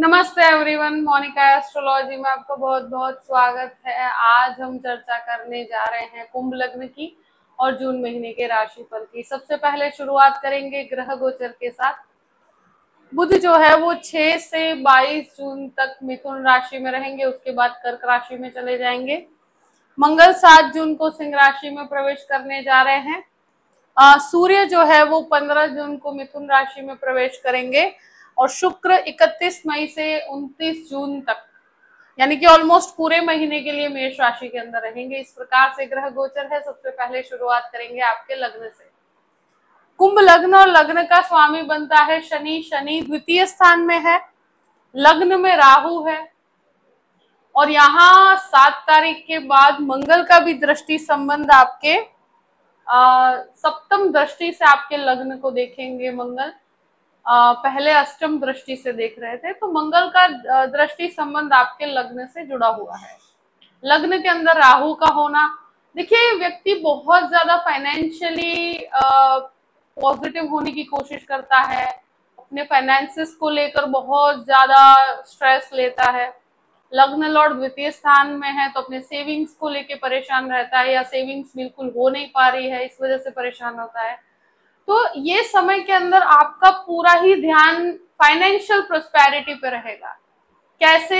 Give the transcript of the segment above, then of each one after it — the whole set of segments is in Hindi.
नमस्ते एवरीवन, मोनिका एस्ट्रोलॉजी में आपका बहुत बहुत स्वागत है। आज हम चर्चा करने जा रहे हैं कुंभ लग्न की और जून महीने के राशिफल की। सबसे पहले शुरुआत करेंगे ग्रह गोचर के साथ। बुध जो है वो 6 से 22 जून तक मिथुन राशि में रहेंगे, उसके बाद कर्क राशि में चले जाएंगे। मंगल 7 जून को सिंह राशि में प्रवेश करने जा रहे हैं। सूर्य जो है वो 15 जून को मिथुन राशि में प्रवेश करेंगे और शुक्र 31 मई से 29 जून तक यानी कि ऑलमोस्ट पूरे महीने के लिए मेष राशि के अंदर रहेंगे। इस प्रकार से ग्रह गोचर है। सबसे पहले शुरुआत करेंगे आपके लग्न से। कुंभ लग्न और लग्न का स्वामी बनता है शनि। शनि द्वितीय स्थान में है, लग्न में राहु है और यहाँ 7 तारीख के बाद मंगल का भी दृष्टि संबंध आपके सप्तम दृष्टि से आपके लग्न को देखेंगे। मंगल पहले अष्टम दृष्टि से देख रहे थे, तो मंगल का दृष्टि संबंध आपके लग्न से जुड़ा हुआ है। लग्न के अंदर राहु का होना, देखिए व्यक्ति बहुत ज्यादा फाइनेंशियली पॉजिटिव होने की कोशिश करता है, अपने फाइनेंसेस को लेकर बहुत ज्यादा स्ट्रेस लेता है। लग्न लॉर्ड द्वितीय स्थान में है तो अपने सेविंग्स को लेकर परेशान रहता है या सेविंग्स बिल्कुल हो नहीं पा रही है, इस वजह से परेशान होता है। तो ये समय के अंदर आपका पूरा ही ध्यान फाइनेंशियल प्रोस्पेरिटी पे रहेगा। कैसे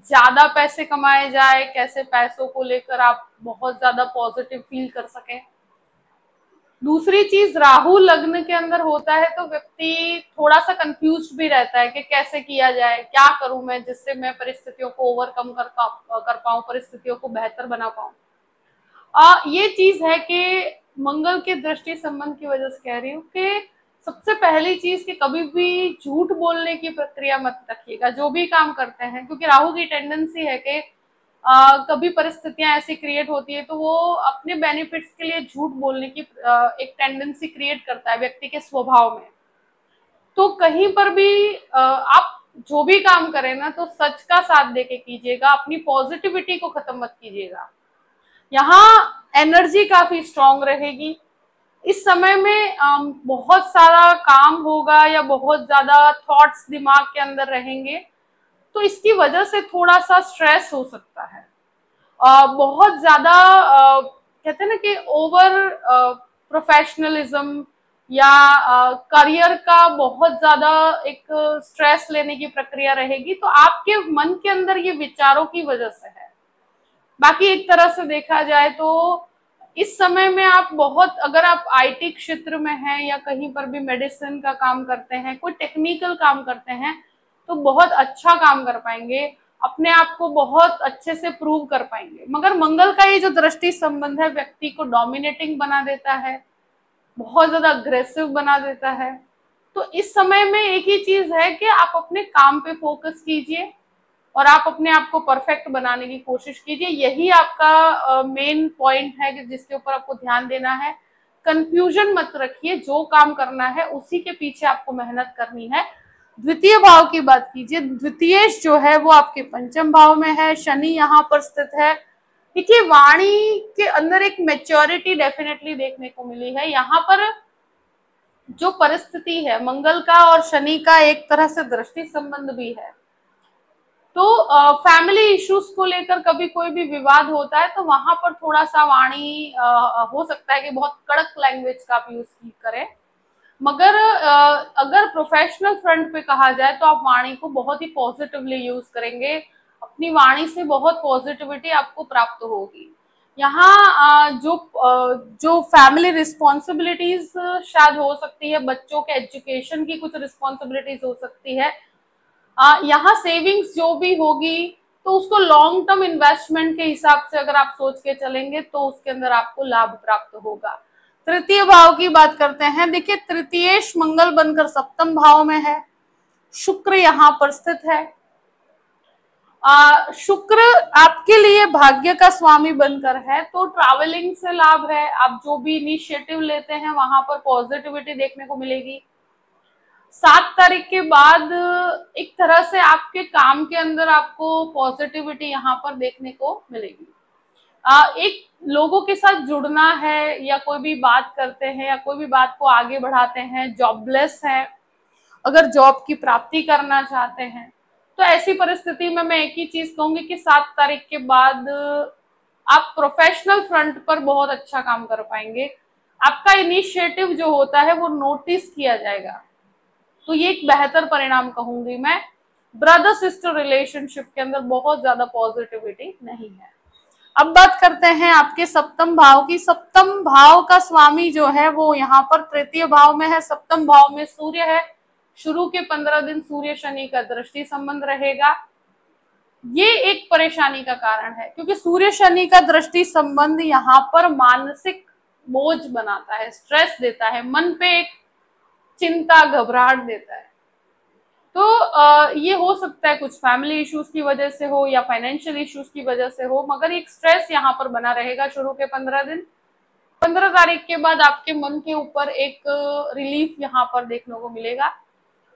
ज्यादा पैसे कमाए जाए, कैसे पैसों को लेकर आप बहुत ज्यादा पॉजिटिव फील कर सकें। दूसरी चीज, राहु लग्न के अंदर होता है तो व्यक्ति थोड़ा सा कंफ्यूज्ड भी रहता है कि कैसे किया जाए, क्या करूं मैं जिससे मैं परिस्थितियों को ओवरकम कर पाऊं, परिस्थितियों को बेहतर बना पाऊं। ये चीज है कि मंगल के दृष्टि संबंध की वजह से कह रही हूँ कि सबसे पहली चीज कि कभी भी झूठ बोलने की प्रक्रिया मत रखिएगा जो भी काम करते हैं, क्योंकि राहु की टेंडेंसी है कि कभी परिस्थितियां ऐसी क्रिएट होती है तो वो अपने बेनिफिट्स के लिए झूठ बोलने की एक टेंडेंसी क्रिएट करता है व्यक्ति के स्वभाव में। तो कहीं पर भी आप जो भी काम करें ना तो सच का साथ देके कीजिएगा, अपनी पॉजिटिविटी को खत्म मत कीजिएगा। यहाँ एनर्जी काफी स्ट्रांग रहेगी। इस समय में बहुत सारा काम होगा या बहुत ज्यादा थॉट्स दिमाग के अंदर रहेंगे, तो इसकी वजह से थोड़ा सा स्ट्रेस हो सकता है। बहुत ज्यादा कहते हैं ना कि ओवर प्रोफेशनलिज्म या करियर का बहुत ज्यादा एक स्ट्रेस लेने की प्रक्रिया रहेगी, तो आपके मन के अंदर ये विचारों की वजह से है। बाकी एक तरह से देखा जाए तो इस समय में आप बहुत, अगर आप आईटी क्षेत्र में हैं या कहीं पर भी मेडिसिन का काम करते हैं, कोई टेक्निकल काम करते हैं, तो बहुत अच्छा काम कर पाएंगे, अपने आप को बहुत अच्छे से प्रूव कर पाएंगे। मगर मंगल का ये जो दृष्टि संबंध है व्यक्ति को डोमिनेटिंग बना देता है, बहुत ज्यादा अग्रेसिव बना देता है। तो इस समय में एक ही चीज है कि आप अपने काम पे फोकस कीजिए और आप अपने आप को परफेक्ट बनाने की कोशिश कीजिए। यही आपका मेन पॉइंट है कि जिसके ऊपर आपको ध्यान देना है। कंफ्यूजन मत रखिए, जो काम करना है उसी के पीछे आपको मेहनत करनी है। द्वितीय भाव की बात कीजिए, द्वितीयेश जो है वो आपके पंचम भाव में है, शनि यहाँ पर स्थित है। देखिए वाणी के अंदर एक मैच्योरिटी डेफिनेटली देखने को मिली है। यहाँ पर जो परिस्थिति है, मंगल का और शनि का एक तरह से दृष्टि संबंध भी है, तो फैमिली इश्यूज को लेकर कभी कोई भी विवाद होता है तो वहां पर थोड़ा सा वाणी हो सकता है कि बहुत कड़क लैंग्वेज का आप यूज करें। मगर अगर प्रोफेशनल फ्रंट पे कहा जाए तो आप वाणी को बहुत ही पॉजिटिवली यूज करेंगे, अपनी वाणी से बहुत पॉजिटिविटी आपको प्राप्त होगी। यहाँ जो फैमिली रिस्पॉन्सिबिलिटीज शायद हो सकती है, बच्चों के एजुकेशन की कुछ रिस्पॉन्सिबिलिटीज हो सकती है। यहाँ सेविंग्स जो भी होगी तो उसको लॉन्ग टर्म इन्वेस्टमेंट के हिसाब से अगर आप सोच के चलेंगे तो उसके अंदर आपको लाभ प्राप्त होगा। तृतीय भाव की बात करते हैं। देखिए तृतीयेश मंगल बनकर सप्तम भाव में है, शुक्र यहाँ पर स्थित है। शुक्र आपके लिए भाग्य का स्वामी बनकर है, तो ट्रैवलिंग से लाभ है। आप जो भी इनिशिएटिव लेते हैं वहां पर पॉजिटिविटी देखने को मिलेगी। 7 तारीख के बाद एक तरह से आपके काम के अंदर आपको पॉजिटिविटी यहाँ पर देखने को मिलेगी। एक लोगों के साथ जुड़ना है या कोई भी बात करते हैं या कोई भी बात को आगे बढ़ाते हैं, जॉबलेस है, अगर जॉब की प्राप्ति करना चाहते हैं तो ऐसी परिस्थिति में मैं एक ही चीज कहूंगी कि 7 तारीख के बाद आप प्रोफेशनल फ्रंट पर बहुत अच्छा काम कर पाएंगे। आपका इनिशिएटिव जो होता है वो नोटिस किया जाएगा, तो ये एक बेहतर परिणाम कहूंगी मैं। ब्रदर सिस्टर रिलेशनशिप के अंदर बहुत ज्यादा पॉजिटिविटी नहीं है। अब बात करते हैं आपके सप्तम भाव की। सप्तम भाव का स्वामी जो है वो यहाँ पर तृतीय भाव में है। सप्तम भाव में सूर्य है। शुरू के 15 दिन सूर्य शनि का दृष्टि संबंध रहेगा। ये एक परेशानी का कारण है, क्योंकि सूर्य शनि का दृष्टि संबंध यहाँ पर मानसिक बोझ बनाता है, स्ट्रेस देता है, मन पे एक चिंता घबराहट देता है। तो ये हो सकता है कुछ फैमिली इश्यूज की वजह से हो या फाइनेंशियल इश्यूज की वजह से हो, मगर एक स्ट्रेस यहाँ पर बना रहेगा शुरू के 15 दिन। 15 तारीख के बाद आपके मन के ऊपर एक रिलीफ यहाँ पर देखने को मिलेगा।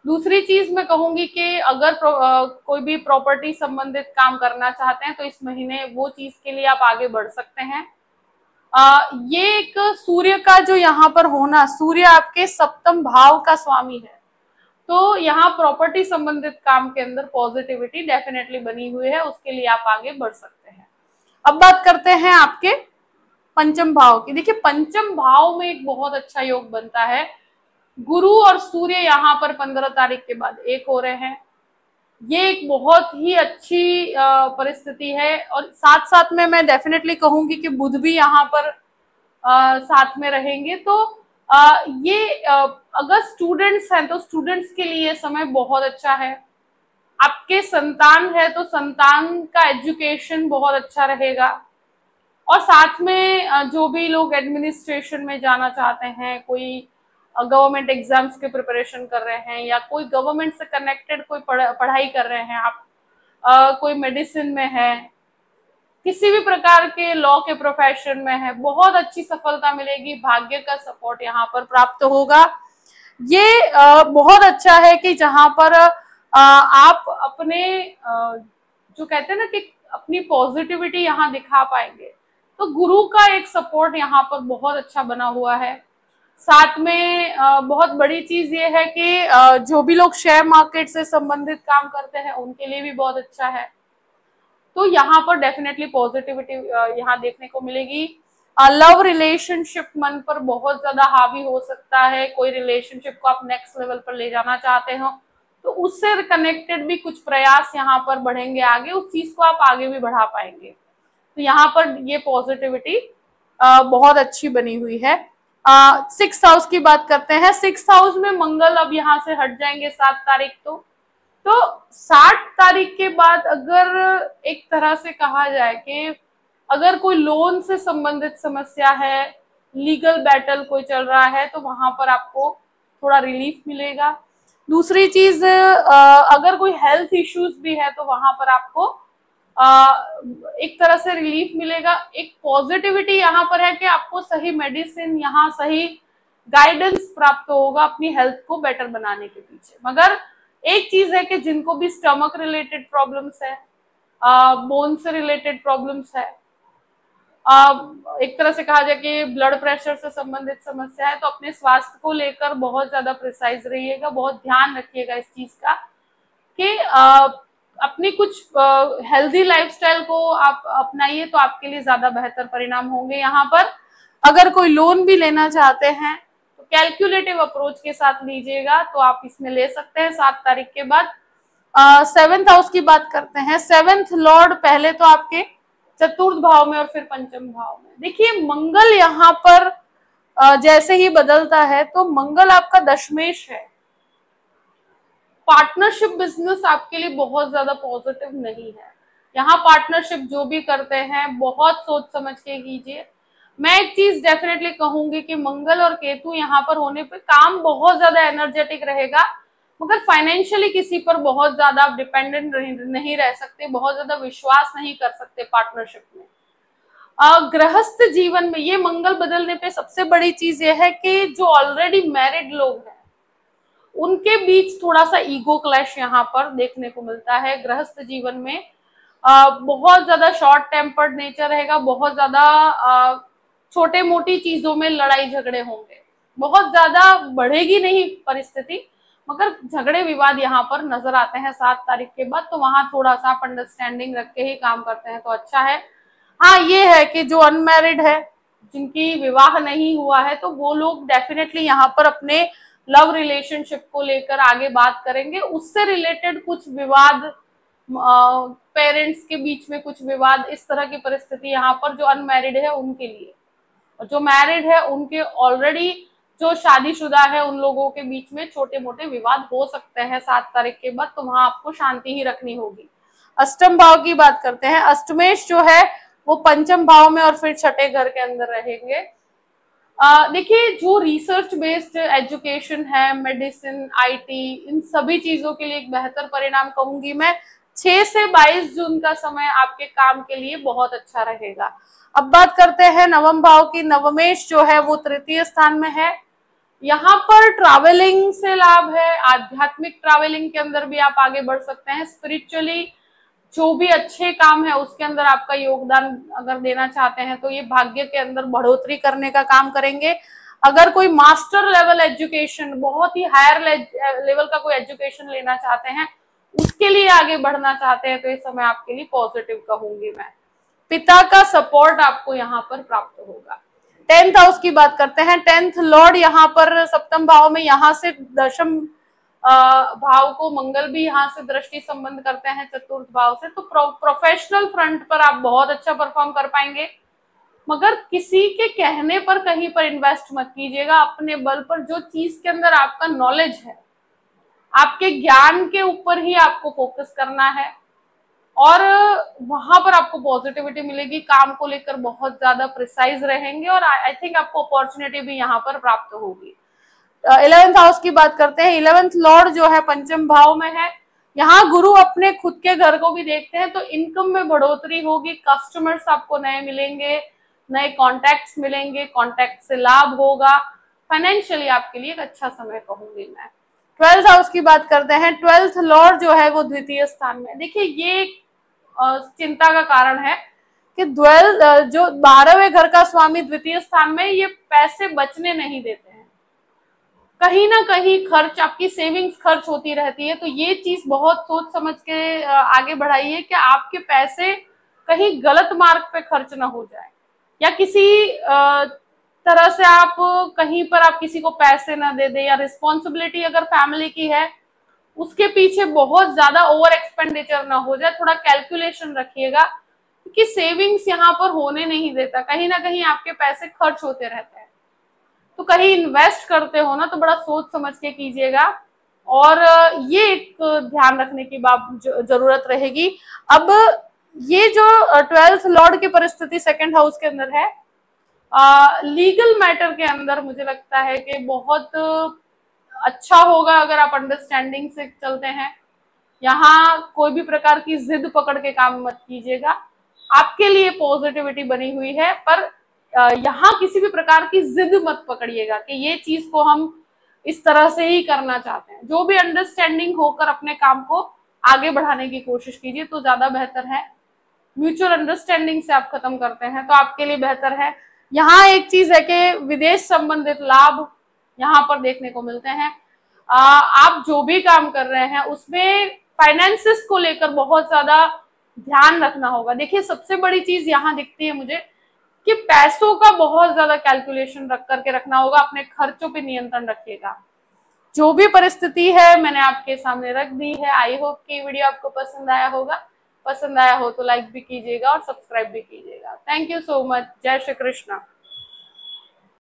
दूसरी चीज मैं कहूंगी कि अगर कोई भी प्रॉपर्टी संबंधित काम करना चाहते हैं तो इस महीने वो चीज के लिए आप आगे बढ़ सकते हैं। ये एक सूर्य का जो यहाँ पर होना, सूर्य आपके सप्तम भाव का स्वामी है, तो यहाँ प्रॉपर्टी संबंधित काम के अंदर पॉजिटिविटी डेफिनेटली बनी हुई है, उसके लिए आप आगे बढ़ सकते हैं। अब बात करते हैं आपके पंचम भाव की। देखिए पंचम भाव में एक बहुत अच्छा योग बनता है। गुरु और सूर्य यहाँ पर 15 तारीख के बाद एक हो रहे हैं। ये एक बहुत ही अच्छी परिस्थिति है। और साथ साथ में मैं डेफिनेटली कहूंगी कि बुध भी यहाँ पर साथ में रहेंगे। तो ये अगर स्टूडेंट्स हैं तो स्टूडेंट्स के लिए समय बहुत अच्छा है। आपके संतान है तो संतान का एजुकेशन बहुत अच्छा रहेगा। और साथ में जो भी लोग एडमिनिस्ट्रेशन में जाना चाहते हैं, कोई गवर्नमेंट एग्जाम्स के प्रिपरेशन कर रहे हैं या कोई गवर्नमेंट से कनेक्टेड कोई पढ़ाई कर रहे हैं आप, कोई मेडिसिन में है, किसी भी प्रकार के लॉ के प्रोफेशन में है, बहुत अच्छी सफलता मिलेगी। भाग्य का सपोर्ट यहाँ पर प्राप्त होगा। ये बहुत अच्छा है कि जहां पर आप अपने जो कहते हैं ना कि अपनी पॉजिटिविटी यहाँ दिखा पाएंगे। तो गुरु का एक सपोर्ट यहाँ पर बहुत अच्छा बना हुआ है। साथ में बहुत बड़ी चीज ये है कि जो भी लोग शेयर मार्केट से संबंधित काम करते हैं उनके लिए भी बहुत अच्छा है। तो यहाँ पर डेफिनेटली पॉजिटिविटी यहाँ देखने को मिलेगी। लव रिलेशनशिप मन पर बहुत ज्यादा हावी हो सकता है। कोई रिलेशनशिप को आप नेक्स्ट लेवल पर ले जाना चाहते हो तो उससे कनेक्टेड भी कुछ प्रयास यहाँ पर बढ़ेंगे आगे, उस चीज को आप आगे भी बढ़ा पाएंगे। तो यहाँ पर ये पॉजिटिविटी बहुत अच्छी बनी हुई है। 6th हाउस की बात करते हैं। 6th हाउस में मंगल अब यहाँ से हट जाएंगे 7 तारीख तो 60 तारीख के बाद अगर एक तरह से कहा जाए कि अगर कोई लोन से संबंधित समस्या है, लीगल बैटल कोई चल रहा है, तो वहां पर आपको थोड़ा रिलीफ मिलेगा। दूसरी चीज अगर कोई हेल्थ इश्यूज भी है तो वहां पर आपको एक तरह से रिलीफ मिलेगा। एक पॉजिटिविटी यहाँ पर है कि आपको सही मेडिसिन, यहाँ सही गाइडेंस प्राप्त होगा अपनी हेल्थ को बेटर बनाने के पीछे। मगर एक चीज है कि जिनको भी स्टमक रिलेटेड प्रॉब्लम्स है, बोन से रिलेटेड प्रॉब्लम्स है, एक तरह से कहा जाए कि ब्लड प्रेशर से संबंधित समस्या है, तो अपने स्वास्थ्य को लेकर बहुत ज्यादा प्रिसाइज रहिएगा, बहुत ध्यान रखिएगा इस चीज का कि अपनी कुछ हेल्दी लाइफस्टाइल को आप अपनाइए तो आपके लिए ज्यादा बेहतर परिणाम होंगे। यहाँ पर अगर कोई लोन भी लेना चाहते हैं तो कैलकुलेटिव अप्रोच के साथ लीजिएगा, तो आप इसमें ले सकते हैं 7 तारीख के बाद। 7th हाउस की बात करते हैं। 7th लॉर्ड पहले तो आपके चतुर्थ भाव में और फिर पंचम भाव में। देखिए मंगल यहाँ पर जैसे ही बदलता है तो मंगल आपका दशमेश है। पार्टनरशिप बिजनेस आपके लिए बहुत ज्यादा पॉजिटिव नहीं है। यहाँ पार्टनरशिप जो भी करते हैं बहुत सोच समझ के कीजिए। मैं एक चीज डेफिनेटली कहूंगी कि मंगल और केतु यहाँ पर होने पे काम बहुत ज्यादा एनर्जेटिक रहेगा, मगर फाइनेंशियली किसी पर बहुत ज्यादा आप डिपेंडेंट नहीं रह सकते, बहुत ज्यादा विश्वास नहीं कर सकते पार्टनरशिप में। गृहस्थ जीवन में ये मंगल बदलने पे सबसे बड़ी चीज ये है कि जो ऑलरेडी मैरिड लोग हैं उनके बीच थोड़ा सा ईगो क्लैश यहाँ पर देखने को मिलता है। गृहस्थ जीवन में बहुत ज्यादा शॉर्ट टेम्पर्ड नेचर रहेगा, बहुत ज्यादा छोटे मोटी चीजों में लड़ाई झगड़े होंगे, बहुत ज्यादा बढ़ेगी नहीं परिस्थिति, मगर झगड़े विवाद यहाँ पर नजर आते हैं 7 तारीख के बाद, तो वहां थोड़ा सा आप अंडरस्टैंडिंग रख के ही काम करते हैं तो अच्छा है। हाँ, ये है कि जो अनमैरिड है, जिनकी विवाह नहीं हुआ है, तो वो लोग डेफिनेटली यहाँ पर अपने लव रिलेशनशिप को लेकर आगे बात करेंगे। उससे रिलेटेड कुछ विवाद, पेरेंट्स के बीच में कुछ विवाद, इस तरह की परिस्थिति यहाँ पर जो अनमैरिड है उनके लिए, और जो मैरिड है उनके ऑलरेडी जो शादीशुदा है उन लोगों के बीच में छोटे मोटे विवाद हो सकते हैं 7 तारीख के बाद, तो वहां आपको शांति ही रखनी होगी। अष्टम भाव की बात करते हैं। अष्टमेश जो है वो पंचम भाव में और फिर छठे घर के अंदर रहेंगे। देखिए, जो रिसर्च बेस्ड एजुकेशन है, मेडिसिन, आईटी, इन सभी चीजों के लिए एक बेहतर परिणाम कहूंगी मैं। 6 से 22 जून का समय आपके काम के लिए बहुत अच्छा रहेगा। अब बात करते हैं नवम भाव की। नवमेश जो है वो तृतीय स्थान में है। यहाँ पर ट्रैवलिंग से लाभ है, आध्यात्मिक ट्रैवलिंग के अंदर भी आप आगे बढ़ सकते हैं। स्पिरिचुअली जो भी अच्छे काम है उसके अंदर आपका योगदान अगर देना चाहते हैं तो ये भाग्य के अंदर बढ़ोतरी करने का काम करेंगे। अगर कोई मास्टर लेवल एजुकेशन, बहुत ही हायर लेवल का कोई एजुकेशन लेना चाहते हैं, उसके लिए आगे बढ़ना चाहते हैं, तो ये समय आपके लिए पॉजिटिव कहूंगी मैं। पिता का सपोर्ट आपको यहाँ पर प्राप्त होगा। 10th हाउस की बात करते हैं। 10th लॉर्ड यहाँ पर सप्तम भाव में, यहाँ से दशम भाव को मंगल भी यहाँ से दृष्टि संबंध करते हैं चतुर्थ भाव से, तो प्रोफेशनल फ्रंट पर आप बहुत अच्छा परफॉर्म कर पाएंगे। मगर किसी के कहने पर कहीं पर इन्वेस्ट मत कीजिएगा। अपने बल पर, जो चीज के अंदर आपका नॉलेज है, आपके ज्ञान के ऊपर ही आपको फोकस करना है, और वहां पर आपको पॉजिटिविटी मिलेगी। काम को लेकर बहुत ज्यादा प्रिसाइज रहेंगे, और आई थिंक आपको अपॉर्चुनिटी भी यहाँ पर प्राप्त होगी। 11th हाउस की बात करते हैं। 11th लॉर्ड जो है पंचम भाव में है। यहाँ गुरु अपने खुद के घर को भी देखते हैं, तो इनकम में बढ़ोतरी होगी। कस्टमर्स आपको नए मिलेंगे, नए कॉन्टैक्ट्स मिलेंगे, कॉन्टैक्ट से लाभ होगा। फाइनेंशियली आपके लिए एक अच्छा समय कहूंगी मैं। 12th हाउस की बात करते हैं। 12th लॉर्ड जो है वो द्वितीय स्थान में। देखिए, ये चिंता का कारण है कि जो 12वें घर का स्वामी द्वितीय स्थान में, ये पैसे बचने नहीं देते हैं। कहीं ना कहीं खर्च, आपकी सेविंग्स खर्च होती रहती है, तो ये चीज बहुत सोच समझ के आगे बढ़ाइए कि आपके पैसे कहीं गलत मार्ग पे खर्च ना हो जाए, या किसी तरह से आप कहीं पर आप किसी को पैसे ना दे दे, या रिस्पॉन्सिबिलिटी अगर फैमिली की है उसके पीछे बहुत ज्यादा ओवर एक्सपेंडिचर ना हो जाए। थोड़ा कैलकुलेशन रखिएगा, क्योंकि सेविंग्स यहाँ पर होने नहीं देता। कहीं ना कहीं आपके पैसे खर्च होते रहते हैं, तो कहीं इन्वेस्ट करते हो ना तो बड़ा सोच समझ के कीजिएगा, और ये एक ध्यान रखने की जरूरत रहेगी। अब ये जो 12th लॉर्ड की परिस्थिति 2nd हाउस के अंदर है, लीगल मैटर के अंदर मुझे लगता है कि बहुत अच्छा होगा अगर आप अंडरस्टैंडिंग से चलते हैं। यहाँ कोई भी प्रकार की जिद पकड़ के काम मत कीजिएगा। आपके लिए पॉजिटिविटी बनी हुई है, पर यहाँ किसी भी प्रकार की जिद मत पकड़िएगा कि ये चीज को हम इस तरह से ही करना चाहते हैं। जो भी अंडरस्टैंडिंग होकर अपने काम को आगे बढ़ाने की कोशिश कीजिए तो ज्यादा बेहतर है। म्यूचुअल अंडरस्टैंडिंग से आप खत्म करते हैं तो आपके लिए बेहतर है। यहाँ एक चीज है कि विदेश संबंधित लाभ यहाँ पर देखने को मिलते हैं। आप जो भी काम कर रहे हैं उसमें फाइनेंसिस को लेकर बहुत ज्यादा ध्यान रखना होगा। देखिए, सबसे बड़ी चीज यहाँ दिखती है मुझे कि पैसों का बहुत ज्यादा कैलकुलेशन रख करके रखना होगा। अपने खर्चों पे नियंत्रण रखिएगा। जो भी परिस्थिति है मैंने आपके सामने रख दी है। आई होप कि वीडियो आपको पसंद आया होगा। पसंद आया हो तो लाइक भी कीजिएगा और सब्सक्राइब भी कीजिएगा। Thank you so much. जय श्री कृष्ण।